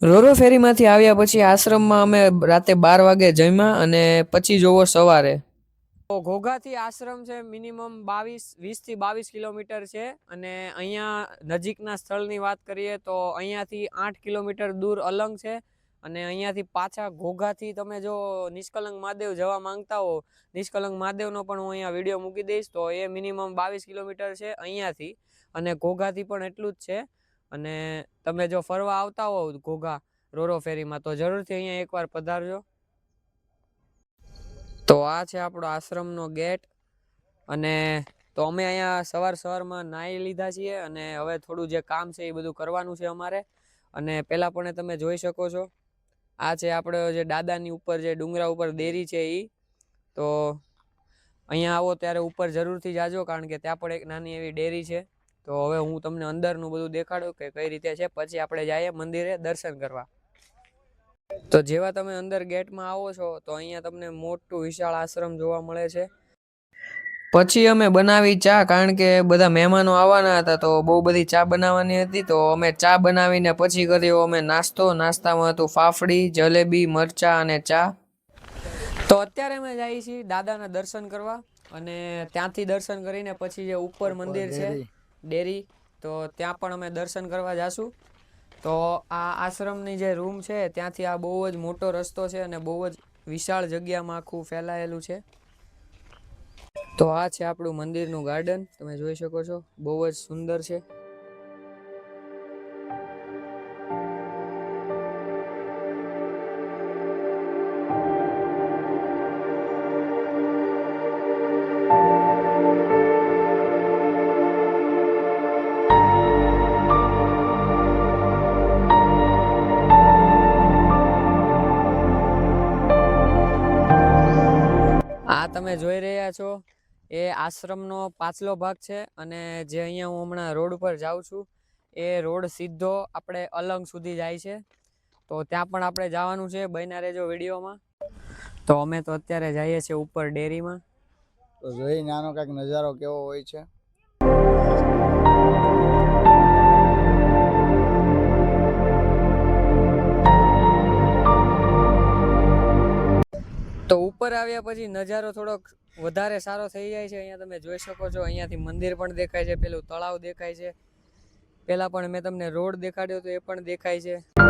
રોરો ફેરીમાંથી આવ્યા પછી આશ્રમમાં અમે રાતે 12 વાગે જમ્યા અને પછી જોવો સવારે. તો ઘોઘાથી આશ્રમ છે મિનિમમ 20 થી 22 કિલોમીટર છે અને અહીંયા નજીકના સ્થળની વાત કરીએ તો અહીંયાથી 8 કિલોમીટર દૂર અલંગ છે અને અહીંયાથી પાછા ઘોઘાથી તમે જો નિષ્કલંક મહાદેવ જવા માંગતા હો, નિષ્કલંક મહાદેવનો પણ હું અહીંયા વિડીયો મૂકી દઈશ. તો એ મિનિમમ 22 કિલોમીટર છે અહીંયાથી અને ઘોઘાથી પણ એટલું જ છે. અને તમે જો ફરવા આવતા હો ઘોઘા રોરો ફેરીમાં તો જરૂરથી અહીંયા એકવાર પધારજો. તો આ છે આપણો આશ્રમનો ગેટ અને તો અમે અહીંયા સવારમાં નાહી લીધા છીએ અને હવે થોડું જે કામ છે એ બધું કરવાનું છે અમારે. અને પહેલાં પણ તમે જોઈ શકો છો આ છે આપણે જે દાદાની ઉપર જે ડુંગરા ઉપર દેરી છે એ. તો અહીંયા આવો ત્યારે ઉપર જરૂરથી જાજો કારણ કે ત્યાં પણ એક નાની એવી ડેરી છે. તો હવે હું તમને અંદરનું બધું દેખાડું કે કઈ રીતે છે, પછી આપણે જઈએ મંદિરે દર્શન કરવા. તો જેવા તમે અંદર ગેટમાં આવો છો તો અહીંયા તમને મોટું વિશાળ આશ્રમ જોવા મળે છે. પછી અમે બનાવી ચા કારણ કે બધા મહેમાનો આવવાના હતા તો બહુ બધી ચા બનાવવાની હતી. તો અમે ચા બનાવીને પછી કર્યો અમે નાસ્તો. નાસ્તામાં હતું ફાફડી, જલેબી, મરચા અને ચા. તો અત્યારે અમે જઈએ છીએ દાદાના દર્શન કરવા અને ત્યાંથી દર્શન કરીને પછી જે ઉપર મંદિર છે ડેરી, તો ત્યાં પણ અમે દર્શન કરવા જાશું. તો આ આશ્રમની જે રૂમ છે ત્યાંથી આ બહુ જ મોટો રસ્તો છે અને બહુ જ વિશાળ જગ્યામાં આખું ફેલાયેલું છે. તો આ છે આપણું મંદિરનું ગાર્ડન, તમે જોઈ શકો છો બહુ જ સુંદર છે. આ તમે જોઈ રહ્યા છો એ આશ્રમનો પાછલો ભાગ છે અને જે અહીંયા હું હમણાં રોડ ઉપર જાઉં છું એ રોડ સીધો આપણે અલંગ સુધી જાય છે. તો ત્યાં પણ આપણે જવાનું છે, બન્યા રહેજો વિડીયોમાં. તો અમે તો અત્યારે જઈએ છીએ ઉપર ડેરીમાં. તો જોઈ નાનો કાંઈક નજારો કેવો હોય છે. તો ઉપર આવ્યા પછી નજારો થોડોક વધારે સારો થઈ જાય છે. અહીંયા તમે જોઈ શકો છો અહીંયાથી મંદિર પણ દેખાય છે, પેલું તળાવ દેખાય છે. પહેલાં પણ મેં તમને રોડ દેખાડ્યો તો એ પણ દેખાય છે.